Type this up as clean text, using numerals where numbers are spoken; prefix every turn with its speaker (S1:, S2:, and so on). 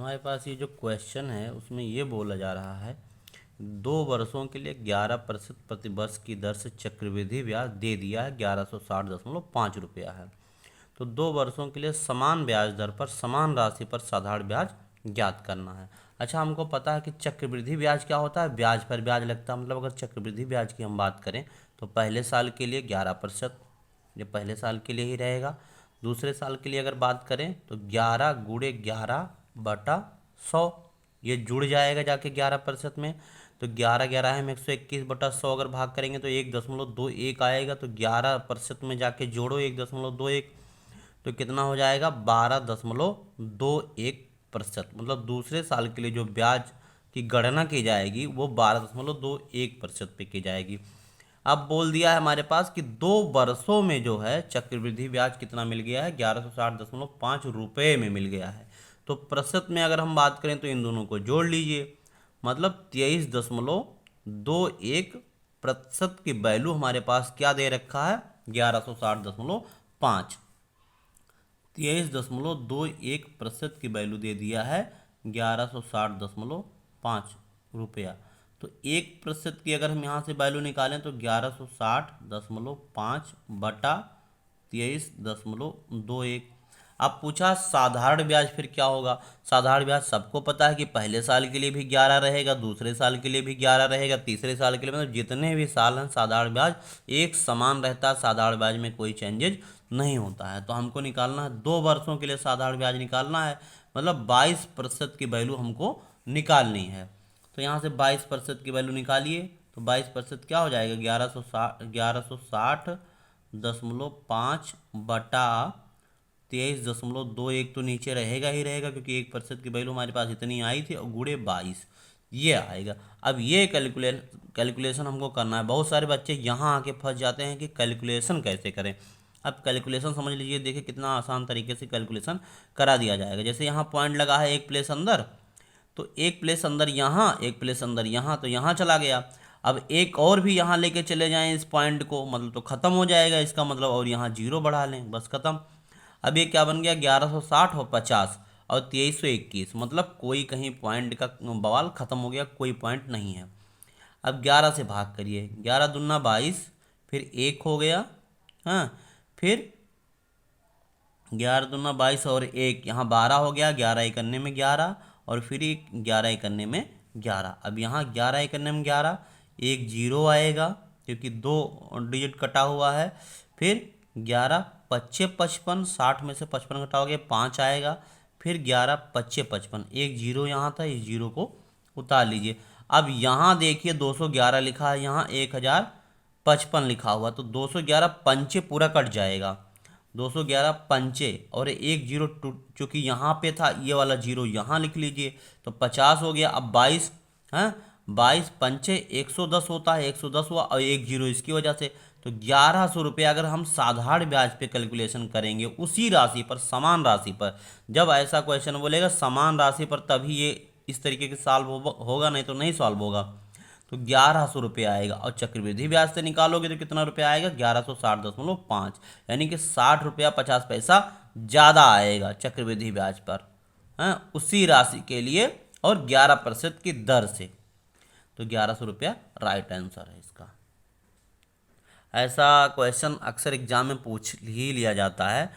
S1: हमारे पास ये जो क्वेश्चन है उसमें ये बोला जा रहा है 2 वर्षों के लिए 11% प्रतिवर्ष की दर से चक्रवृद्धि ब्याज दे दिया है 1160.5 रुपया है। तो 2 वर्षों के लिए समान ब्याज दर पर समान राशि पर साधारण ब्याज ज्ञात करना है। अच्छा, हमको पता है कि चक्रवृद्धि ब्याज क्या होता है, ब्याज पर ब्याज लगता है। मतलब अगर चक्रवृद्धि ब्याज की हम बात करें तो पहले साल के लिए 11%, ये पहले साल के लिए ही रहेगा। दूसरे साल के लिए अगर बात करें तो 11 × 11/100, ये जुड़ जाएगा जाके 11% में। तो 11 हम 121/100 अगर भाग करेंगे तो 1.21 आएगा। तो 11% में जाके जोड़ो 1.21, तो कितना हो जाएगा 12.21%। मतलब दूसरे साल के लिए जो ब्याज की गणना की जाएगी वो 12.21% पे की जाएगी। अब बोल दिया है हमारे पास कि 2 वर्षों में जो है चक्रवृद्धि ब्याज कितना मिल गया है, 1160.5 रुपये में मिल गया है। तो प्रतिशत में अगर हम बात करें तो इन दोनों को जोड़ लीजिए, मतलब 23.21% की वैल्यू हमारे पास क्या दे रखा है, 1160.5। 23.21% की वैल्यू दे दिया है 1160.5 रुपया। तो 1% की अगर हम यहाँ से वैल्यू निकालें तो 1160.5/23.21। अब पूछा साधारण ब्याज फिर क्या होगा। साधारण ब्याज सबको पता है कि पहले साल के लिए भी 11 रहेगा, दूसरे साल के लिए भी 11 रहेगा, तीसरे साल के लिए, मतलब जितने भी साल हैं साधारण ब्याज एक समान रहता है। साधारण ब्याज में कोई चेंजेज नहीं होता है। तो हमको निकालना है 2 वर्षों के लिए साधारण ब्याज निकालना है, मतलब 22% की वैल्यू हमको निकालनी है। तो यहाँ से 22% की वैल्यू निकालिए तो 22% क्या हो जाएगा, 1160.5/23.21 तो नीचे रहेगा ही रहेगा, क्योंकि 1% की वैल्यू हमारे पास इतनी आई थी और गुणे 22 ये आएगा। अब ये कैलकुलेशन हमको करना है। बहुत सारे बच्चे यहाँ आके फंस जाते हैं कि कैलकुलेशन कैसे करें। अब कैलकुलेशन समझ लीजिए, देखिए कितना आसान तरीके से कैलकुलेशन करा दिया जाएगा। जैसे यहाँ पॉइंट लगा है एक प्लेस अंदर, तो एक प्लेस अंदर यहाँ, एक प्लेस अंदर यहाँ, तो यहाँ चला गया। अब एक और भी यहाँ लेके चले जाएं इस पॉइंट को, मतलब तो ख़त्म हो जाएगा इसका मतलब, और यहाँ 0 बढ़ा लें, बस ख़त्म। अब ये क्या बन गया, 1160 और 50 और 2321, मतलब कोई कहीं पॉइंट का बवाल ख़त्म हो गया, कोई पॉइंट नहीं है। अब 11 से भाग करिए, 11 दूना 22, फिर 1 हो गया, हाँ, फिर 11 दूना 22 और 1 यहाँ 12 हो गया, 11 इकन्ने में 11 और फिर 11 इकन्ने में 11। अब यहाँ 11 इकन्ने में 11, एक 0 आएगा क्योंकि 2 डिजिट कटा हुआ है। फिर 11 पच्चे 55, 60 में से 55 घटाओगे 5 आएगा। फिर 11 पच्चे 55, एक 0 यहाँ था, इस 0 को उतार लीजिए। अब यहाँ देखिए 211 लिखा है, यहाँ 1055 लिखा हुआ, तो 211 पंचे पूरा कट जाएगा, 211 पंचे और एक 0 चूँकि यहाँ पे था, ये वाला 0 यहाँ लिख लीजिए, तो 50 हो गया। अब 22, हाँ, 22 पंचे 110 होता है, 110 हुआ और एक 0 इसकी वजह से, तो 1100 रुपये अगर हम साधारण ब्याज पे कैलकुलेशन करेंगे उसी राशि पर, समान राशि पर, जब ऐसा क्वेश्चन बोलेगा समान राशि पर तभी ये इस तरीके के सॉल्व होगा, नहीं तो नहीं सॉल्व होगा। तो 1100 रुपये आएगा। और चक्रवृद्धि ब्याज से निकालोगे तो कितना रुपया आएगा, 1160.5, यानी कि 60 रुपया 50 पैसा ज़्यादा आएगा चक्रवृद्धि ब्याज पर, हाँ, उसी राशि के लिए और 11% की दर से। तो 1100 रुपया राइट आंसर है इसका। ऐसा क्वेश्चन अक्सर एग्जाम में पूछ ही लिया जाता है।